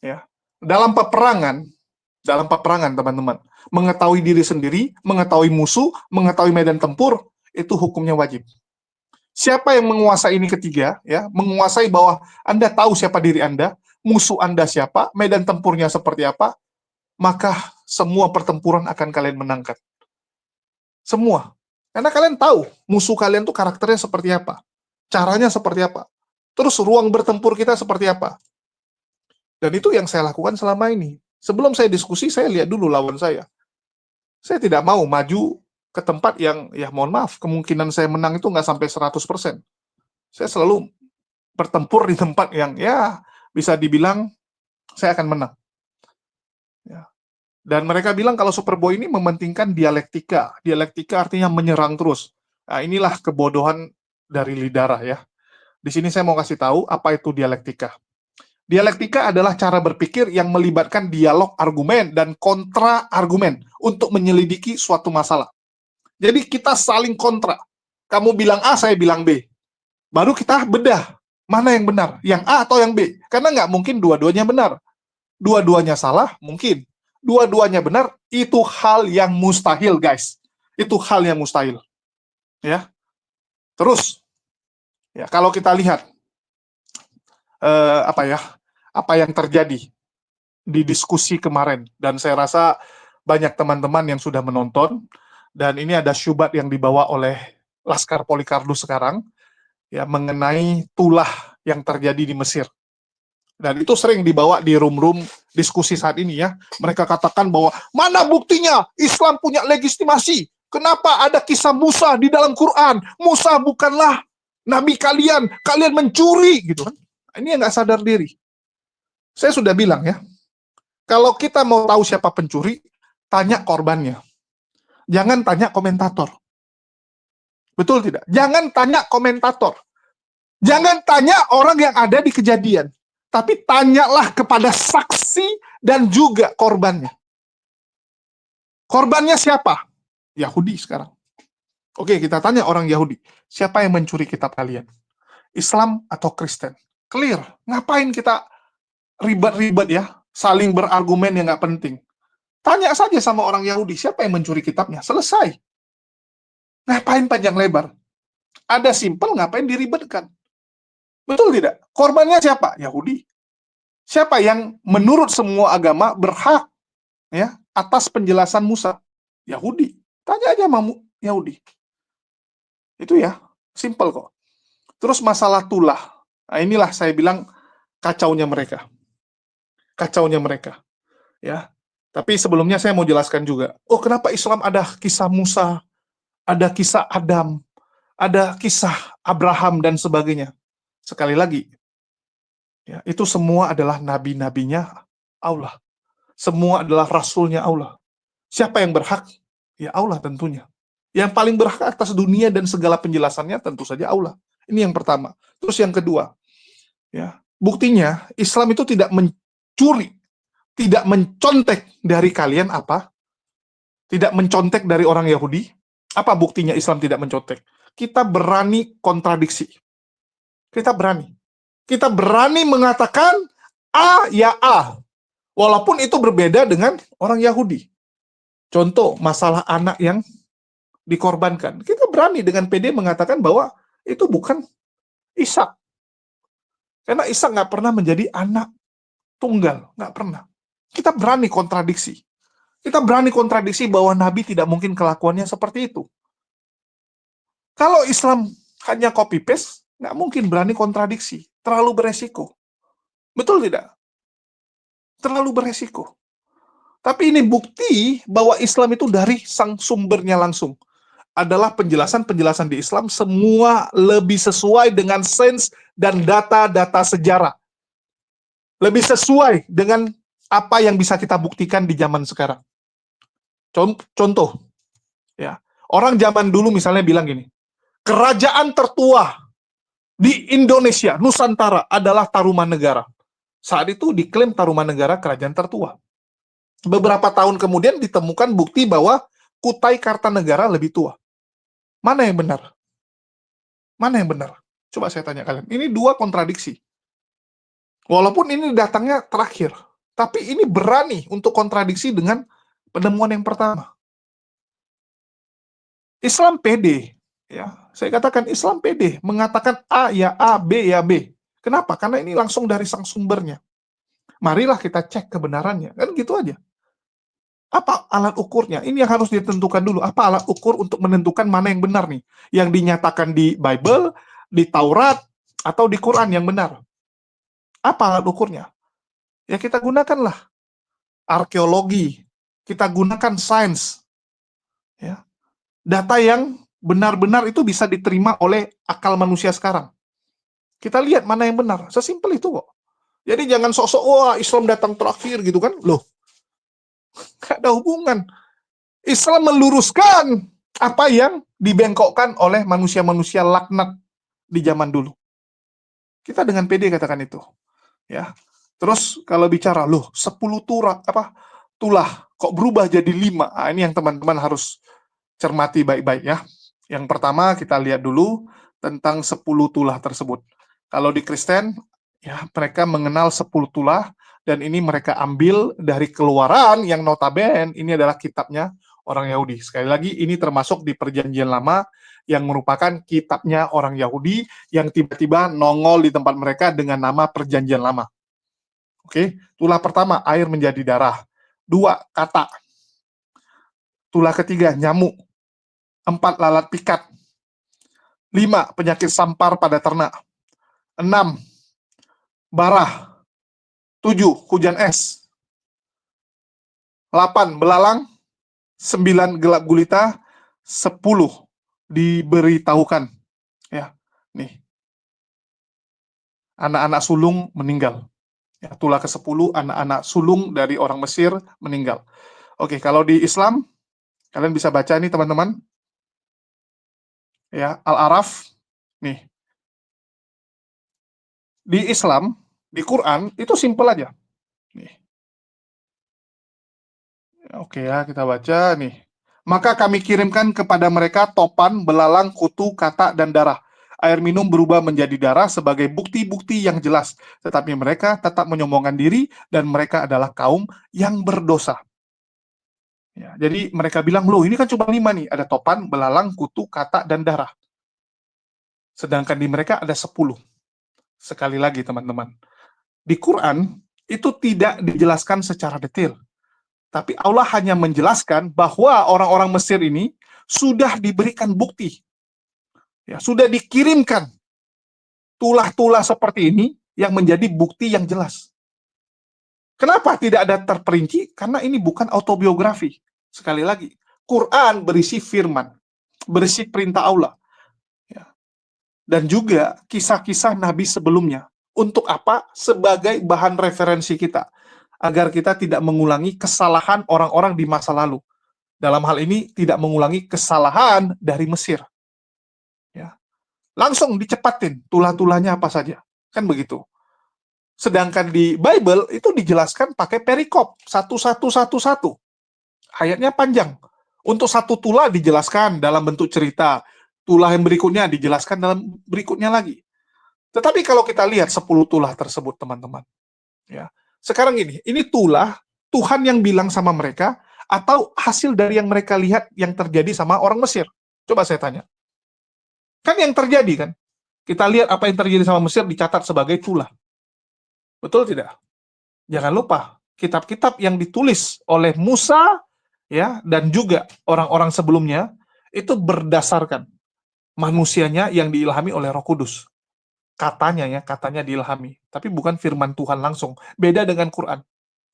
Ya. Dalam peperangan teman-teman, mengetahui diri sendiri, mengetahui musuh, mengetahui medan tempur itu hukumnya wajib. Siapa yang menguasai ini ketiga, ya, menguasai bahwa Anda tahu siapa diri Anda, musuh Anda siapa, medan tempurnya seperti apa, maka semua pertempuran akan kalian menangkan. Semua. Karena kalian tahu musuh kalian tuh karakternya seperti apa, caranya seperti apa, terus ruang bertempur kita seperti apa. Dan itu yang saya lakukan selama ini. Sebelum saya diskusi, saya lihat dulu lawan saya. Saya tidak mau maju ke tempat yang, ya mohon maaf, kemungkinan saya menang itu nggak sampai 100%. Saya selalu bertempur di tempat yang, ya, bisa dibilang saya akan menang. Ya. Dan mereka bilang kalau Superboy ini mementingkan dialektika. Dialektika artinya menyerang terus. Nah, inilah kebodohan dari Lidara ya. Di sini saya mau kasih tahu apa itu dialektika. Dialektika adalah cara berpikir yang melibatkan dialog argumen dan kontra argumen untuk menyelidiki suatu masalah. Jadi kita saling kontra. Kamu bilang A, saya bilang B. Baru kita bedah. Mana yang benar? Yang A atau yang B? Karena nggak mungkin dua-duanya benar. Dua-duanya salah, mungkin. Dua-duanya benar, itu hal yang mustahil, guys. Itu hal yang mustahil. Ya. Terus, ya kalau kita lihat, apa yang terjadi di diskusi kemarin. Dan saya rasa banyak teman-teman yang sudah menonton. Dan ini ada syubhat yang dibawa oleh Laskar Polikardus sekarang, ya, mengenai tulah yang terjadi di Mesir. Dan itu sering dibawa di room-room diskusi saat ini ya. Mereka katakan bahwa, mana buktinya Islam punya legitimasi? Kenapa ada kisah Musa di dalam Quran? Musa bukanlah nabi kalian mencuri gitu kan. Ini yang nggak sadar diri. Saya sudah bilang ya, kalau kita mau tahu siapa pencuri, tanya korbannya. Jangan tanya komentator. Betul tidak? Jangan tanya komentator. Jangan tanya orang yang ada di kejadian. Tapi tanyalah kepada saksi dan juga korbannya. Korbannya siapa? Yahudi sekarang. Oke, kita tanya orang Yahudi. Siapa yang mencuri kitab kalian? Islam atau Kristen? Clear. Ngapain kita ribet-ribet ya? Saling berargumen yang nggak penting. Tanya saja sama orang Yahudi, siapa yang mencuri kitabnya? Selesai. Ngapain panjang lebar? Ada simpel, ngapain diribetkan? Betul tidak? Korbannya siapa? Yahudi. Siapa yang menurut semua agama berhak ya atas penjelasan Musa? Yahudi. Tanya aja sama Yahudi. Itu ya, simpel kok. Terus masalah tulah. Nah, inilah saya bilang kacaunya mereka. Kacaunya mereka. Ya. Tapi sebelumnya saya mau jelaskan juga. Oh, kenapa Islam ada kisah Musa, ada kisah Adam, ada kisah Abraham dan sebagainya. Sekali lagi, ya, itu semua adalah nabi-nabinya Allah. Semua adalah rasulnya Allah. Siapa yang berhak? Ya Allah tentunya. Yang paling berhak atas dunia dan segala penjelasannya tentu saja Allah. Ini yang pertama. Terus yang kedua, ya, buktinya Islam itu tidak mencuri, tidak mencontek dari kalian apa? Tidak mencontek dari orang Yahudi. Apa buktinya Islam tidak mencontek? Kita berani kontradiksi. Kita berani. Kita berani mengatakan A ya A. Walaupun itu berbeda dengan orang Yahudi. Contoh, masalah anak yang dikorbankan. Kita berani dengan PD mengatakan bahwa itu bukan Ishak. Karena Ishak nggak pernah menjadi anak tunggal. Nggak pernah. Kita berani kontradiksi. Kita berani kontradiksi bahwa Nabi tidak mungkin kelakuannya seperti itu. Kalau Islam hanya copy-paste, nggak mungkin berani kontradiksi. Terlalu beresiko. Betul tidak? Terlalu beresiko. Tapi ini bukti bahwa Islam itu dari sang sumbernya langsung. Adalah penjelasan-penjelasan di Islam semua lebih sesuai dengan sains dan data-data sejarah. Lebih sesuai dengan apa yang bisa kita buktikan di zaman sekarang. Contoh, ya, orang zaman dulu misalnya bilang gini, kerajaan tertua di Indonesia, Nusantara adalah Tarumanegara. Saat itu diklaim Tarumanegara kerajaan tertua. Beberapa tahun kemudian ditemukan bukti bahwa Kutai Kartanegara lebih tua. Mana yang benar? Mana yang benar? Coba saya tanya kalian. Ini dua kontradiksi. Walaupun ini datangnya terakhir, tapi ini berani untuk kontradiksi dengan penemuan yang pertama. Islam pede, ya. Saya katakan Islam pede, mengatakan A ya A, B ya B. Kenapa? Karena ini langsung dari sang sumbernya. Marilah kita cek kebenarannya. Kan gitu aja. Apa alat ukurnya? Ini yang harus ditentukan dulu. Apa alat ukur untuk menentukan mana yang benar nih? Yang dinyatakan di Bible, di Taurat, atau di Quran yang benar? Apa alat ukurnya? Ya kita gunakanlah arkeologi, kita gunakan sains. Ya. Data yang benar-benar itu bisa diterima oleh akal manusia sekarang. Kita lihat mana yang benar. Sesimpel itu kok. Jadi jangan sok-sok, wah Islam datang terakhir gitu kan. Loh, gak ada hubungan. Islam meluruskan apa yang dibengkokkan oleh manusia-manusia laknat di zaman dulu. Kita dengan PD katakan itu. Ya. Terus kalau bicara, loh 10 tulah kok berubah jadi 5. Nah, ini yang teman-teman harus cermati baik-baik ya. Yang pertama kita lihat dulu tentang 10 tulah tersebut. Kalau di Kristen, ya mereka mengenal 10 tulah, dan ini mereka ambil dari Keluaran yang notabene ini adalah kitabnya orang Yahudi. Sekali lagi, ini termasuk di Perjanjian Lama yang merupakan kitabnya orang Yahudi yang tiba-tiba nongol di tempat mereka dengan nama Perjanjian Lama. Oke, tulah pertama, air menjadi darah. 2, kata. Tulah ketiga, nyamuk. 4, lalat pikat. 5, penyakit sampar pada ternak. 6, barah. 7, hujan es. 8, belalang. 9, gelap gulita. 10, diberitahukan. Ya, nih. Anak-anak sulung meninggal. Ya, tulah ke-10, anak-anak sulung dari orang Mesir meninggal. Oke, kalau di Islam, kalian bisa baca nih teman-teman. Ya, Al-Araf. Nih. Di Islam, di Quran, itu simpel aja. Nih. Oke ya, kita baca nih. Maka kami kirimkan kepada mereka topan, belalang, kutu, kata, dan darah. Air minum berubah menjadi darah sebagai bukti-bukti yang jelas. Tetapi mereka tetap menyombongkan diri dan mereka adalah kaum yang berdosa. Ya, jadi mereka bilang, loh ini kan cuma 5 nih. Ada topan, belalang, kutu, kata, dan darah. sedangkan di mereka ada 10. Sekali lagi teman-teman, di Quran itu tidak dijelaskan secara detail. Tapi Allah hanya menjelaskan bahwa orang-orang Mesir ini sudah diberikan bukti. Ya, sudah dikirimkan tulah-tulah seperti ini yang menjadi bukti yang jelas. Kenapa tidak ada terperinci? Karena ini bukan autobiografi. Sekali lagi, Quran berisi firman, berisi perintah Allah. Ya. Dan juga kisah-kisah Nabi sebelumnya. Untuk apa? Sebagai bahan referensi kita. Agar kita tidak mengulangi kesalahan orang-orang di masa lalu. Dalam hal ini, tidak mengulangi kesalahan dari Mesir. Ya. Langsung dicepatin tulah-tulahnya apa saja. Kan begitu. Sedangkan di Bible itu dijelaskan pakai perikop. Satu. Ayatnya panjang. Untuk satu tulah dijelaskan dalam bentuk cerita. Tulah yang berikutnya dijelaskan dalam berikutnya lagi. Tetapi kalau kita lihat 10 tulah tersebut, teman-teman. Ya. Sekarang ini tulah Tuhan yang bilang sama mereka, atau hasil dari yang mereka lihat yang terjadi sama orang Mesir? Coba saya tanya. Kan yang terjadi kan? Kita lihat apa yang terjadi sama Mesir dicatat sebagai tulah. Betul tidak? Jangan lupa, kitab-kitab yang ditulis oleh Musa ya dan juga orang-orang sebelumnya itu berdasarkan manusianya yang diilhami oleh Roh Kudus. Katanya diilhami, tapi bukan firman Tuhan langsung. Beda dengan Quran.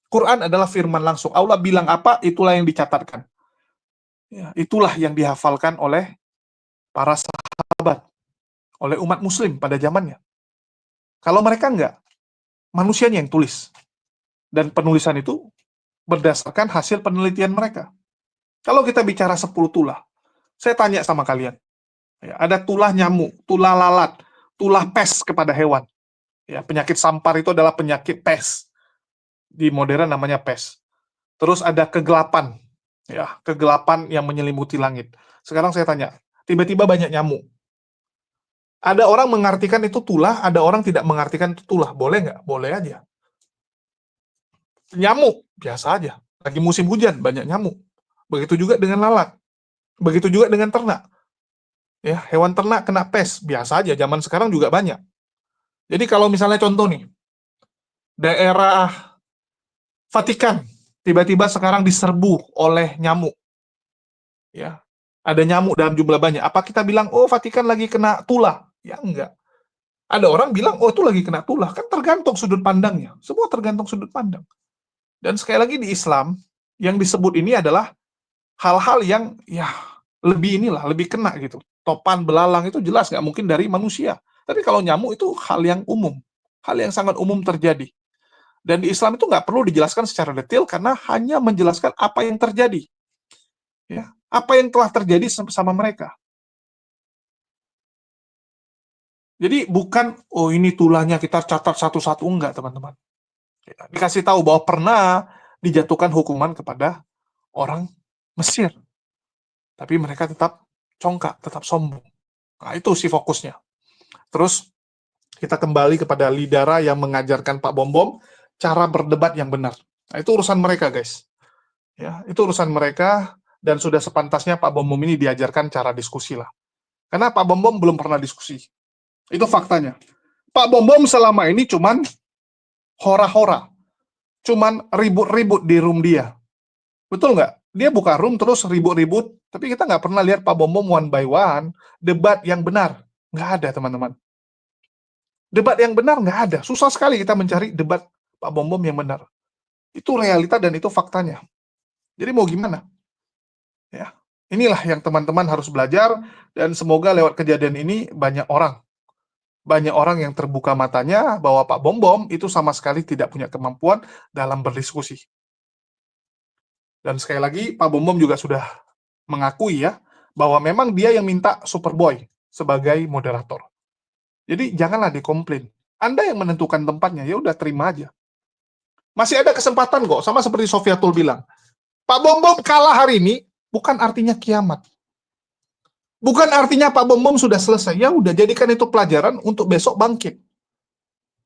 Quran adalah firman langsung. Allah bilang apa, itulah yang dicatatkan. Ya, itulah yang dihafalkan oleh para sahabat, oleh umat muslim pada zamannya. Kalau mereka enggak, manusianya yang tulis. Dan penulisan itu berdasarkan hasil penelitian mereka. Kalau kita bicara 10 tulah, saya tanya sama kalian. Ya, ada tulah nyamuk, tulah lalat, tulah pes kepada hewan. Ya, penyakit sampar itu adalah penyakit pes. Di modern namanya pes. Terus ada kegelapan. Ya, kegelapan yang menyelimuti langit. Sekarang saya tanya, tiba-tiba banyak nyamuk. Ada orang mengartikan itu tulah, ada orang tidak mengartikan itu tulah. Boleh nggak? Boleh aja. Nyamuk, biasa aja. Lagi musim hujan, banyak nyamuk. Begitu juga dengan lalat. Begitu juga dengan ternak. Ya, hewan ternak kena pes, biasa aja. Zaman sekarang juga banyak. Jadi kalau misalnya contoh nih, daerah Vatikan, tiba-tiba sekarang diserbu oleh nyamuk. Ya, ada nyamuk dalam jumlah banyak. Apa kita bilang, oh Vatikan lagi kena tulah? Ya enggak. Ada orang bilang, oh itu lagi kena tulah. Kan tergantung sudut pandangnya. Semua tergantung sudut pandang. Dan sekali lagi di Islam, yang disebut ini adalah hal-hal yang ya lebih kena gitu. Topan, belalang itu jelas nggak mungkin dari manusia. Tapi kalau nyamuk itu hal yang umum. Hal yang sangat umum terjadi. Dan di Islam itu nggak perlu dijelaskan secara detail karena hanya menjelaskan apa yang terjadi. Ya, apa yang telah terjadi sama mereka. Jadi bukan, oh ini tulahnya kita catat satu-satu, enggak teman-teman. Ya, dikasih tahu bahwa pernah dijatuhkan hukuman kepada orang Mesir. Tapi mereka tetap congkak, tetap sombong. Nah, itu sih fokusnya. Terus kita kembali kepada Lidara yang mengajarkan Pak Bom cara berdebat yang benar. Nah, itu urusan mereka, guys. Ya, itu urusan mereka dan sudah sepantasnya Pak Bom ini diajarkan cara diskusi lah. Karena Pak Bom belum pernah diskusi. Itu faktanya. Pak Bom selama ini cuman hora-hora. Cuman ribut-ribut di room dia. Betul nggak? Dia buka room terus ribut-ribut, tapi kita nggak pernah lihat Pak Bom one by one debat yang benar. Nggak ada, teman-teman. Debat yang benar nggak ada. Susah sekali kita mencari debat Pak Bom yang benar. Itu realita dan itu faktanya. Jadi mau gimana? Ya, inilah yang teman-teman harus belajar dan semoga lewat kejadian ini banyak orang yang terbuka matanya bahwa Pak Bom itu sama sekali tidak punya kemampuan dalam berdiskusi. Dan sekali lagi Pak Bom juga sudah mengakui ya bahwa memang dia yang minta Superboy sebagai moderator. Jadi janganlah dikomplain. Anda yang menentukan tempatnya, ya udah terima aja. Masih ada kesempatan kok, sama seperti Sofiatul bilang. Pak Bom kalah hari ini bukan artinya kiamat. Bukan artinya Pak Bom sudah selesai. Ya udah, jadikan itu pelajaran untuk besok bangkit.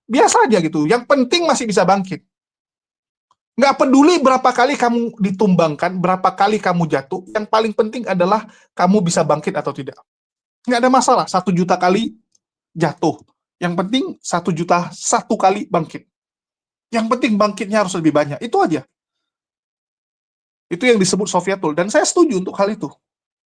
Biasa aja gitu. Yang penting masih bisa bangkit. Nggak peduli berapa kali kamu ditumbangkan, berapa kali kamu jatuh. Yang paling penting adalah kamu bisa bangkit atau tidak. Nggak ada masalah. 1 juta kali jatuh. Yang penting 1 juta 1 kali bangkit. Yang penting bangkitnya harus lebih banyak. Itu aja. Itu yang disebut Sofiatul. Dan saya setuju untuk hal itu.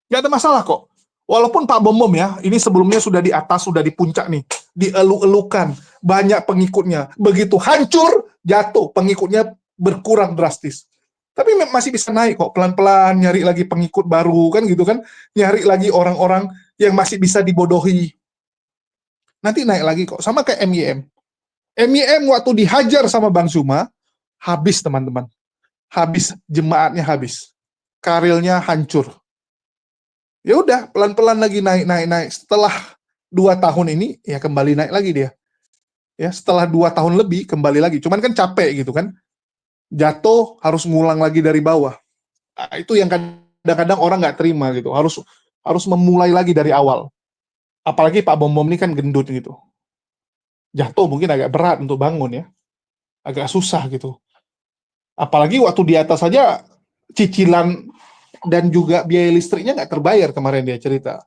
Nggak ada masalah kok. Walaupun Pak Bom ya, ini sebelumnya sudah di atas, sudah di puncak nih. Dielu-elukan. Banyak pengikutnya. Begitu hancur, jatuh. Pengikutnya berkurang drastis. Tapi masih bisa naik kok. Pelan-pelan nyari lagi pengikut baru. Kan gitu kan. Nyari lagi orang-orang yang masih bisa dibodohi. Nanti naik lagi kok. Sama kayak MYM. MYM waktu dihajar sama Bang Zuma, habis teman-teman. Habis, jemaatnya habis. Karirnya hancur. Ya udah, pelan-pelan lagi naik. Setelah 2 tahun ini, ya kembali naik lagi dia. Ya, setelah 2 tahun lebih, kembali lagi. Cuman kan capek gitu kan. Jatuh, harus ngulang lagi dari bawah. Nah, itu yang kadang-kadang orang nggak terima gitu. Harus memulai lagi dari awal. Apalagi Pak Bom ini kan gendut gitu. Jatuh mungkin agak berat untuk bangun ya. Agak susah gitu. Apalagi waktu di atas saja, cicilan dan juga biaya listriknya nggak terbayar kemarin dia cerita.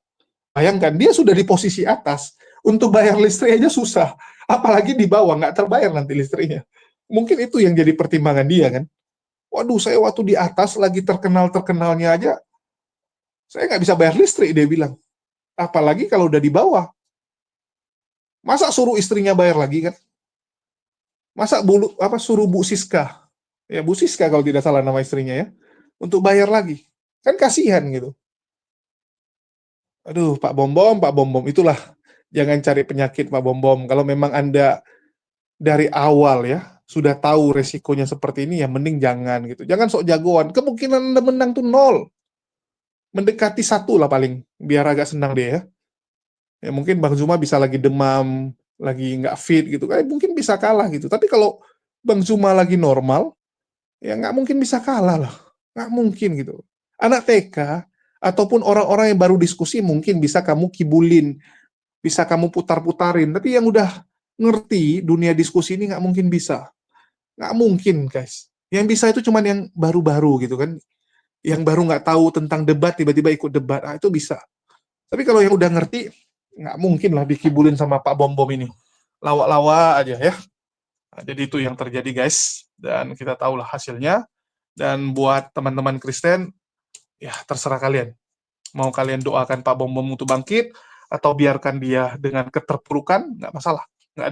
Bayangkan, dia sudah di posisi atas, untuk bayar listrik aja susah. Apalagi di bawah, nggak terbayar nanti listriknya. Mungkin itu yang jadi pertimbangan dia kan. Waduh, saya waktu di atas lagi terkenal-terkenalnya aja, saya nggak bisa bayar listrik, dia bilang. Apalagi kalau udah di bawah. Masa suruh istrinya bayar lagi kan? Masa suruh Bu Siska? Ya, Bu Siska kalau tidak salah nama istrinya ya. Untuk bayar lagi. Kan kasihan gitu. Aduh, Pak Bom, itulah. Jangan cari penyakit Pak Bom. Kalau memang Anda dari awal ya, sudah tahu resikonya seperti ini, ya mending jangan gitu. Jangan sok jagoan. Kemungkinan Anda menang tuh 0. Mendekati 1 lah paling, biar agak senang dia ya. Ya mungkin Bang Zuma bisa lagi demam, lagi nggak fit gitu. Mungkin bisa kalah gitu. Tapi kalau Bang Zuma lagi normal, ya nggak mungkin bisa kalah lah. Nggak mungkin gitu. Anak TK, ataupun orang-orang yang baru diskusi mungkin bisa kamu kibulin, bisa kamu putar-putarin, tapi yang udah ngerti dunia diskusi ini nggak mungkin bisa. Nggak mungkin, guys. Yang bisa itu cuman yang baru-baru gitu kan. Yang baru nggak tahu tentang debat, tiba-tiba ikut debat. Ah, itu bisa. Tapi kalau yang udah ngerti, nggak mungkin lah dikibulin sama Pak Bom ini. Lawak-lawak aja ya. Nah, jadi itu yang terjadi, guys. Dan kita tahulah hasilnya. Dan buat teman-teman Kristen, ya terserah kalian. Mau kalian doakan Pak Bom untuk bangkit, atau biarkan dia dengan keterpurukan, nggak masalah. Nggak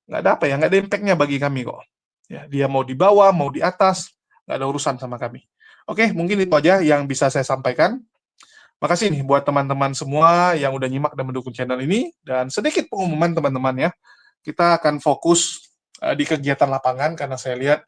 ada apa ya, nggak ada impact-nya bagi kami kok. Ya, dia mau di bawah, mau di atas, nggak ada urusan sama kami. Oke, mungkin itu aja yang bisa saya sampaikan. Makasih nih buat teman-teman semua yang udah nyimak dan mendukung channel ini. Dan sedikit pengumuman teman-teman ya. Kita akan fokus di kegiatan lapangan, karena saya lihat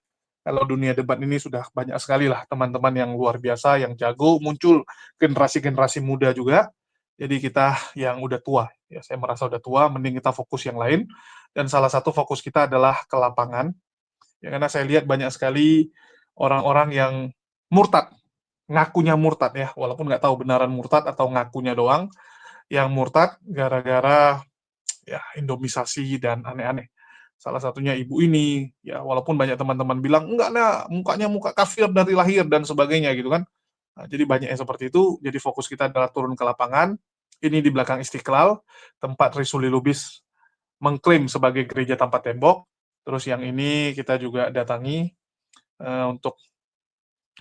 kalau dunia debat ini sudah banyak sekali lah teman-teman yang luar biasa, yang jago, muncul generasi-generasi muda juga. Jadi kita yang udah tua, ya saya merasa udah tua, mending kita fokus yang lain. Dan salah satu fokus kita adalah ke lapangan. Ya, karena saya lihat banyak sekali orang-orang yang murtad, ngakunya murtad ya, walaupun nggak tahu benaran murtad atau ngakunya doang, yang murtad gara-gara ya indomisasi dan aneh-aneh. Salah satunya ibu ini, ya walaupun banyak teman-teman bilang, enggak nah, mukanya muka kafir dari lahir dan sebagainya gitu kan. Nah, jadi banyak yang seperti itu, jadi fokus kita adalah turun ke lapangan. Ini di belakang Istiqlal, tempat Risuli Lubis mengklaim sebagai gereja tanpa tembok. Terus yang ini kita juga datangi untuk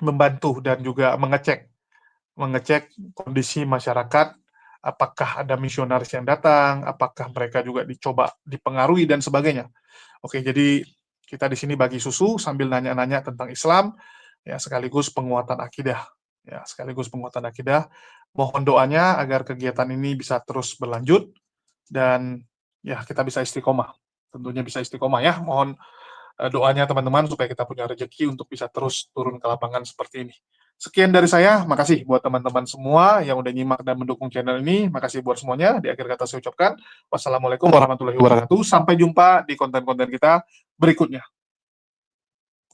membantu dan juga mengecek kondisi masyarakat, apakah ada misionaris yang datang, apakah mereka juga dicoba dipengaruhi dan sebagainya. Oke, jadi kita di sini bagi susu sambil nanya-nanya tentang Islam, ya sekaligus penguatan akidah. Ya, sekaligus penguatan akidah. Mohon doanya agar kegiatan ini bisa terus berlanjut dan ya kita bisa istiqomah. Tentunya bisa istiqomah ya. Mohon doanya teman-teman supaya kita punya rezeki untuk bisa terus turun ke lapangan seperti ini. Sekian dari saya, makasih buat teman-teman semua yang udah nyimak dan mendukung channel ini. Makasih buat semuanya. Di akhir kata saya ucapkan, wassalamualaikum warahmatullahi wabarakatuh. Sampai jumpa di konten-konten kita berikutnya.